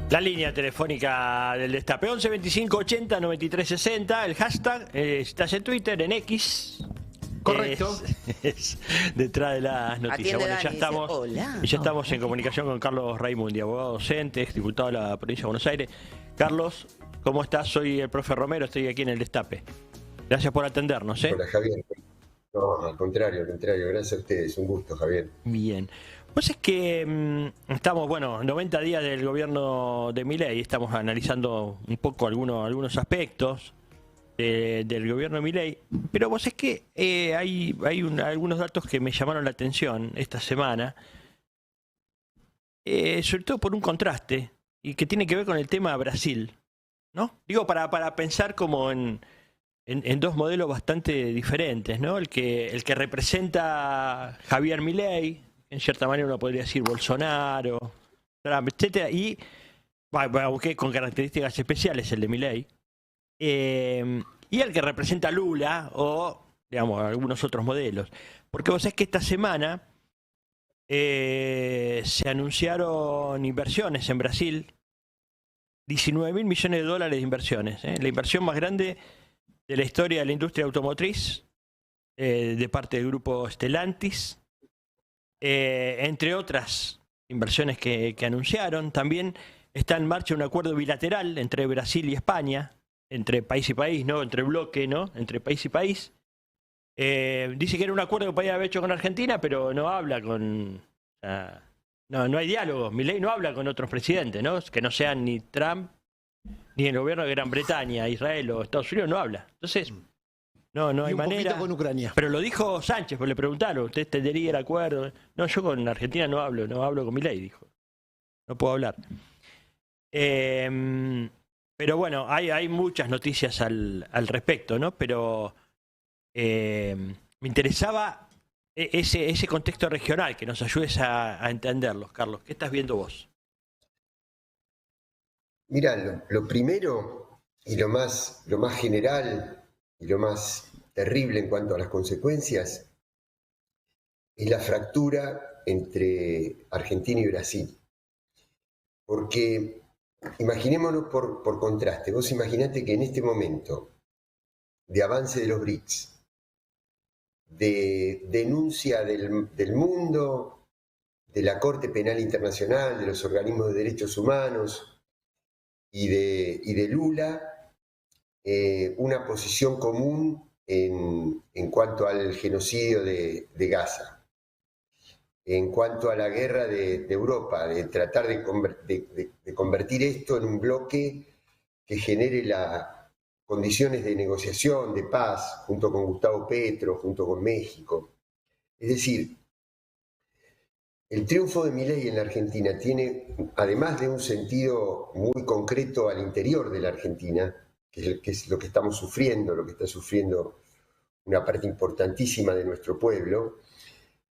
La línea telefónica del Destape, 11 25 80 93 60, el hashtag, estás en Twitter, en X. Correcto. Es detrás de las noticias. Atiende Bueno, Dani, ya dice, estamos, hola. ya estamos en comunicación con Carlos Raimundi, abogado docente, exdiputado de la provincia de Buenos Aires. Carlos, ¿cómo estás? Soy el profe Romero, estoy aquí en el Destape. Gracias por atendernos. Hola, Javier. No, al contrario, gracias a ustedes, un gusto, Javier. Bien. Pues es que estamos, 90 días del gobierno de Milei, estamos analizando un poco algunos aspectos del gobierno de Milei, pero vos es que hay algunos datos que me llamaron la atención esta semana, sobre todo por un contraste, y que tiene que ver con el tema Brasil, ¿no? Digo, para pensar como en dos modelos bastante diferentes, ¿no? El que representa Javier Milei, en cierta manera uno podría decir Bolsonaro, Trump, etcétera, y aunque con características especiales el de Milei, y el que representa Lula o, digamos, algunos otros modelos. Porque vos sabés que esta semana se anunciaron inversiones en Brasil, 19.000 millones de dólares de inversiones, la inversión más grande de la historia de la industria automotriz, de parte del grupo Stellantis. Entre otras inversiones que anunciaron, también está en marcha un acuerdo bilateral entre Brasil y España, entre país y país, ¿no? Entre bloque, ¿no? Entre país y país. Dice que era un acuerdo que podía haber hecho con Argentina, pero no habla con... no hay diálogo. Milei no habla con otros presidentes, ¿no? Que no sean ni Trump, ni el gobierno de Gran Bretaña, Israel o Estados Unidos, no habla. Entonces... No hay manera. Con Ucrania. Pero lo dijo Sánchez, pues le preguntaron, ¿usted tendría el acuerdo? No, yo con Argentina no hablo con Milei, dijo. No puedo hablar. Pero bueno, hay muchas noticias al respecto, ¿no? Pero me interesaba ese contexto regional, que nos ayudes a entenderlos, Carlos. ¿Qué estás viendo vos? Mira, lo primero y lo más general y lo más terrible en cuanto a las consecuencias es la fractura entre Argentina y Brasil. Porque imaginémonos por contraste, vos imaginate que en este momento de avance de los BRICS, de denuncia del mundo, de la Corte Penal Internacional, de los organismos de derechos humanos y de Lula, una posición común en cuanto al genocidio de Gaza, en cuanto a la guerra de Europa, de tratar de convertir esto en un bloque que genere las condiciones de negociación, de paz, junto con Gustavo Petro, junto con México. Es decir, el triunfo de Milei en la Argentina tiene, además de un sentido muy concreto al interior de la Argentina, que es lo que estamos sufriendo, lo que está sufriendo una parte importantísima de nuestro pueblo,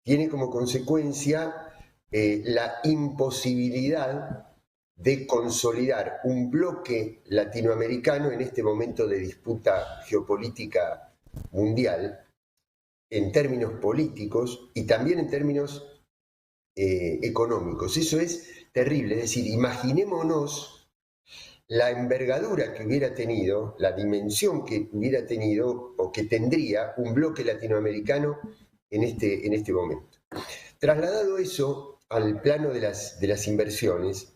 tiene como consecuencia la imposibilidad de consolidar un bloque latinoamericano en este momento de disputa geopolítica mundial, en términos políticos y también en términos económicos. Eso es terrible, es decir, imaginémonos la envergadura que hubiera tenido, la dimensión que hubiera tenido o que tendría un bloque latinoamericano en este momento. Trasladado eso al plano de las inversiones,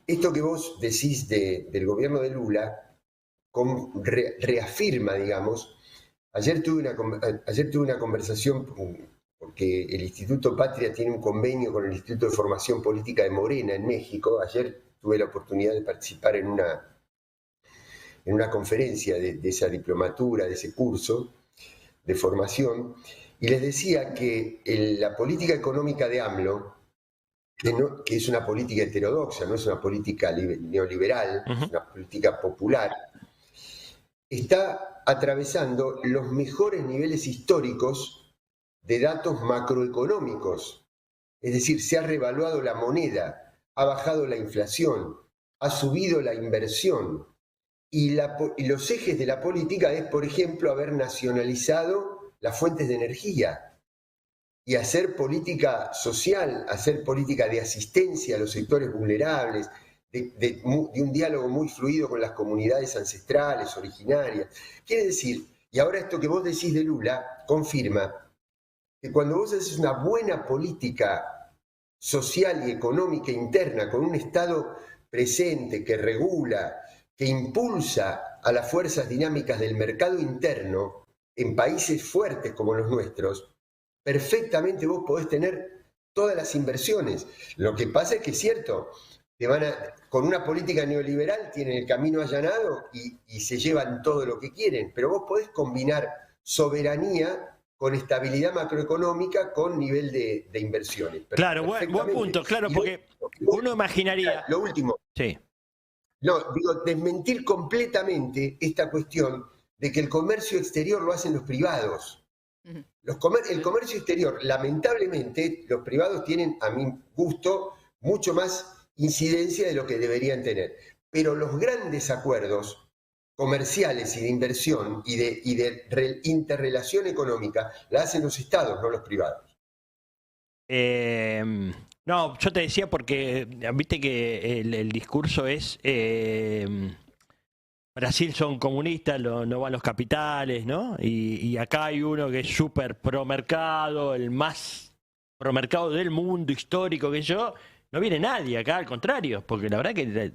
esto que vos decís del gobierno de Lula reafirma, digamos, ayer tuve una conversación porque el Instituto Patria tiene un convenio con el Instituto de Formación Política de Morena en México. Ayer tuve la oportunidad de participar en una conferencia de esa diplomatura, de ese curso de formación, y les decía que la política económica de AMLO, que es una política heterodoxa, no es una política neoliberal, es una política popular, está atravesando los mejores niveles históricos de datos macroeconómicos. Es decir, se ha revaluado la moneda, ha bajado la inflación, ha subido la inversión. Y los ejes de la política es, por ejemplo, haber nacionalizado las fuentes de energía y hacer política social, hacer política de asistencia a los sectores vulnerables, de un diálogo muy fluido con las comunidades ancestrales, originarias. Quiere decir, y ahora esto que vos decís de Lula confirma que cuando vos haces una buena política social y económica interna con un Estado presente que regula, que impulsa a las fuerzas dinámicas del mercado interno en países fuertes como los nuestros, perfectamente vos podés tener todas las inversiones. Lo que pasa es que es cierto, con una política neoliberal tienen el camino allanado y se llevan todo lo que quieren, pero vos podés combinar soberanía con estabilidad macroeconómica, con nivel de inversiones. Claro, buen punto, claro, porque uno imaginaría... Lo último. Sí. No, digo, desmentir completamente esta cuestión de que el comercio exterior lo hacen los privados. El comercio exterior, lamentablemente, los privados tienen, a mi gusto, mucho más incidencia de lo que deberían tener. Pero los grandes acuerdos comerciales y de inversión y de interrelación económica la hacen los estados, no los privados. No, yo te decía porque viste que el discurso es Brasil son comunistas, no van los capitales, ¿no? Y acá hay uno que es súper promercado, el más promercado del mundo histórico que yo. No viene nadie acá, al contrario, porque la verdad que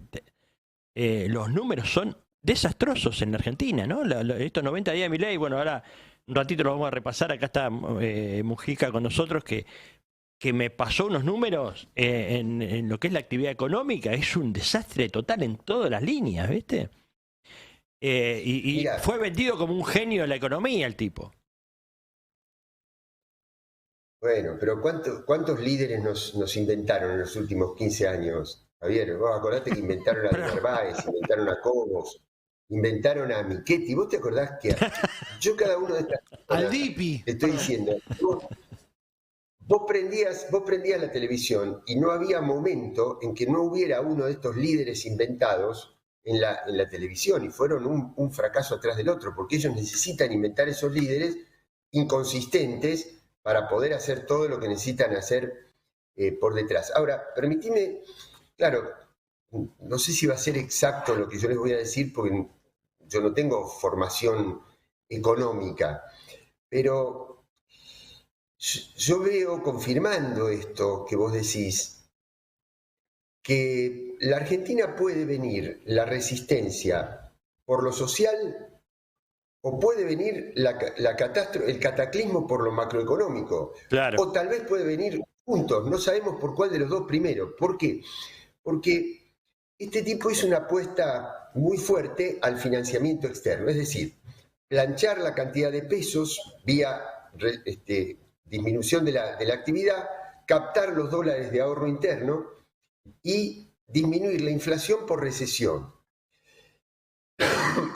los números son desastrosos en la Argentina, ¿no? Estos 90 días de Milei, bueno, ahora un ratito lo vamos a repasar, acá está Mujica con nosotros, que me pasó unos números en lo que es la actividad económica, es un desastre total en todas las líneas, ¿viste? Y fue vendido como un genio de la economía el tipo. Bueno, pero ¿cuántos líderes nos inventaron en los últimos 15 años, Javier? Vos acordate que inventaron a Narváez, inventaron a Cobos, inventaron a Michetti. ¿Vos te acordás que yo cada uno de estas al Dipi, te estoy diciendo, vos prendías la televisión y no había momento en que no hubiera uno de estos líderes inventados en la televisión, y fueron un fracaso atrás del otro, porque ellos necesitan inventar esos líderes inconsistentes para poder hacer todo lo que necesitan hacer por detrás. Ahora, permitime, claro, no sé si va a ser exacto lo que yo les voy a decir, porque yo no tengo formación económica, pero yo veo, confirmando esto que vos decís, que la Argentina puede venir la resistencia por lo social o puede venir el cataclismo por lo macroeconómico. Claro. O tal vez puede venir juntos, no sabemos por cuál de los dos primero. ¿Por qué? Porque este tipo hizo una apuesta muy fuerte al financiamiento externo, es decir, planchar la cantidad de pesos vía disminución de la actividad, captar los dólares de ahorro interno y disminuir la inflación por recesión.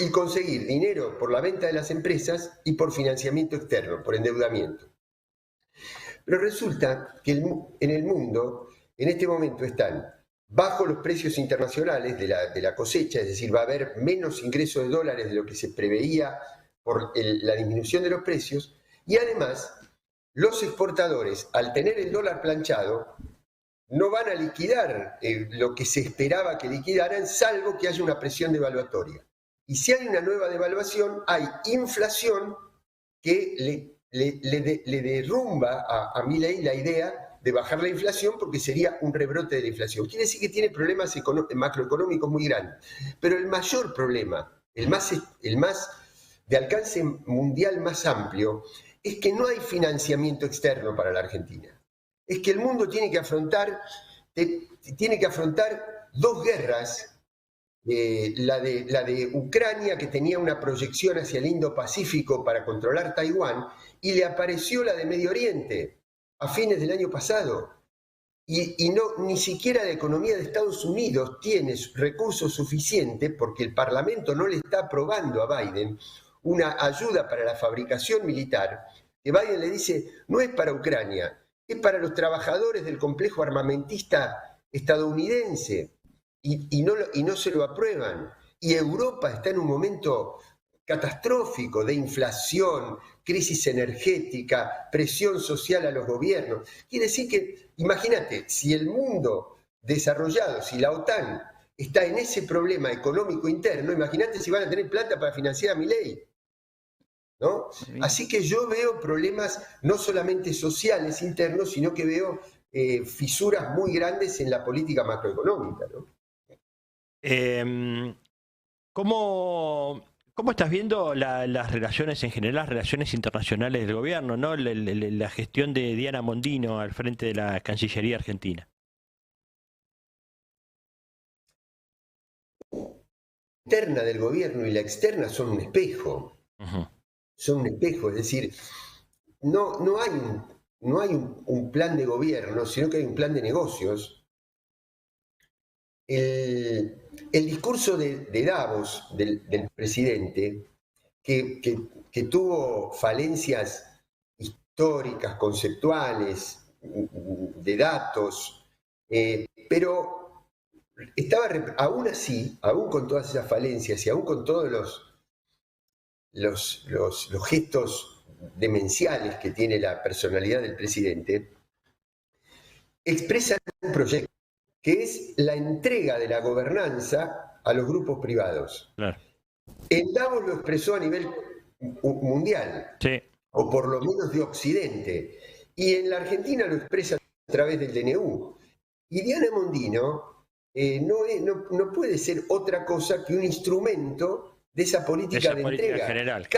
Y conseguir dinero por la venta de las empresas y por financiamiento externo, por endeudamiento. Pero resulta que en el mundo, en este momento están bajo los precios internacionales de la cosecha, es decir, va a haber menos ingreso de dólares de lo que se preveía por la disminución de los precios, y además los exportadores, al tener el dólar planchado, no van a liquidar lo que se esperaba que liquidaran, salvo que haya una presión devaluatoria. Y si hay una nueva devaluación, hay inflación que le derrumba a Milei la idea de bajar la inflación, porque sería un rebrote de la inflación. Quiere decir que tiene problemas macroeconómicos muy grandes. Pero el mayor problema, el más de alcance mundial más amplio, es que no hay financiamiento externo para la Argentina. Es que el mundo tiene que afrontar dos guerras. La de Ucrania, que tenía una proyección hacia el Indo-Pacífico para controlar Taiwán, y le apareció la de Medio Oriente a fines del año pasado. Y ni siquiera la economía de Estados Unidos tiene recursos suficientes, porque el Parlamento no le está aprobando a Biden una ayuda para la fabricación militar, que Biden le dice, no es para Ucrania, es para los trabajadores del complejo armamentista estadounidense. Y no se lo aprueban. Y Europa está en un momento catastrófico de inflación, crisis energética, presión social a los gobiernos. Quiere decir que, imagínate, si el mundo desarrollado, si la OTAN está en ese problema económico interno. Imagínate si van a tener plata para financiar a Milei, ¿no? Así que yo veo problemas no solamente sociales internos, sino que veo fisuras muy grandes en la política macroeconómica, ¿no? ¿Cómo estás viendo las relaciones en general, las relaciones internacionales del gobierno, ¿no? La gestión de Diana Mondino al frente de la Cancillería Argentina. La interna del gobierno y la externa son un espejo. Son un espejo, es decir, no hay un plan de gobierno, sino que hay un plan de negocios. El discurso de Davos, del presidente, que tuvo falencias históricas, conceptuales, de datos, pero estaba, aún así, aún con todas esas falencias y aún con todos los gestos demenciales que tiene la personalidad del presidente, expresa un proyecto que es la entrega de la gobernanza a los grupos privados. Claro. En Davos lo expresó a nivel mundial, sí, o por lo menos de Occidente, y en la Argentina lo expresa a través del DNU. Y Diana Mondino no puede ser otra cosa que un instrumento de esa política de entrega. General,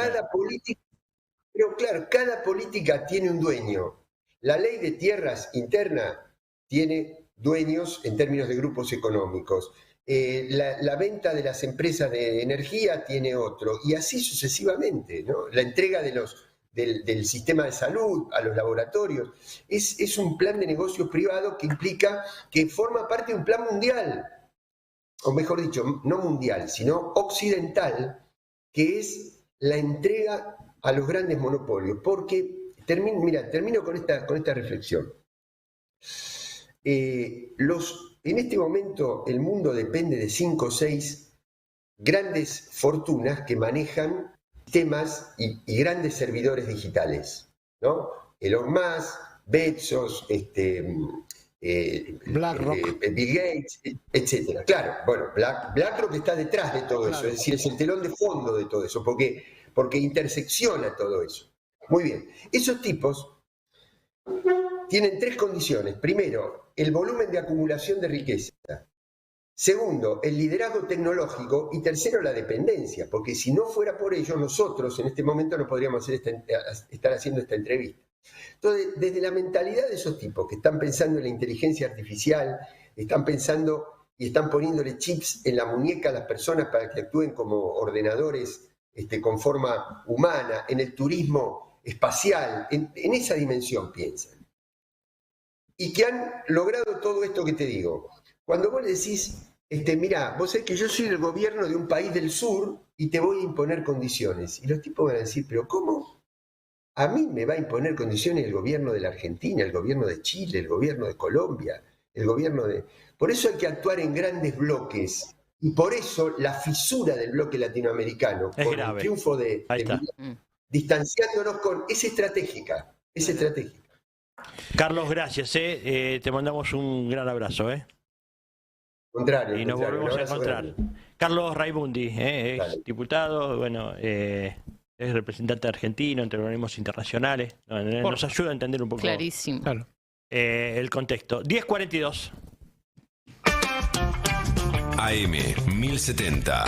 pero claro, cada política tiene un dueño. La ley de tierras interna tiene dueños en términos de grupos económicos. La venta de las empresas de energía tiene otro, y así sucesivamente, ¿no? La entrega del sistema de salud a los laboratorios es un plan de negocio privado que implica que forma parte de un plan mundial, o mejor dicho, no mundial, sino occidental, que es la entrega a los grandes monopolios. Porque, termino con esta reflexión. En este momento el mundo depende de 5 o 6 grandes fortunas que manejan sistemas y grandes servidores digitales, ¿no? Elon Musk, Bezos, BlackRock, Bill Gates, etc. Claro, bueno, BlackRock está detrás de todo eso, es decir, es el telón de fondo de todo eso, porque intersecciona todo eso. Muy bien, esos tipos tienen 3 condiciones. Primero, el volumen de acumulación de riqueza. Segundo, el liderazgo tecnológico. Y tercero, la dependencia. Porque si no fuera por ellos, nosotros en este momento no podríamos estar haciendo esta entrevista. Entonces, desde la mentalidad de esos tipos que están pensando en la inteligencia artificial, están pensando y están poniéndole chips en la muñeca a las personas para que actúen como ordenadores con forma humana, en el turismo espacial, en esa dimensión piensan. Y que han logrado todo esto que te digo. Cuando vos le decís, mirá, vos sabés que yo soy el gobierno de un país del sur y te voy a imponer condiciones. Y los tipos van a decir, ¿pero cómo? A mí me va a imponer condiciones el gobierno de la Argentina, el gobierno de Chile, el gobierno de Colombia, el gobierno de... Por eso hay que actuar en grandes bloques. Y por eso la fisura del bloque latinoamericano, es con grave. El triunfo de distanciándonos es estratégica. Es estratégica. Carlos, gracias. Te mandamos un gran abrazo. Contrario. Y nos volvemos a encontrar. Carlos Raimundi, es diputado, bueno, es representante argentino entre organismos internacionales. Nos ayuda a entender un poco clarísimo. El contexto. 10:42. AM 1070.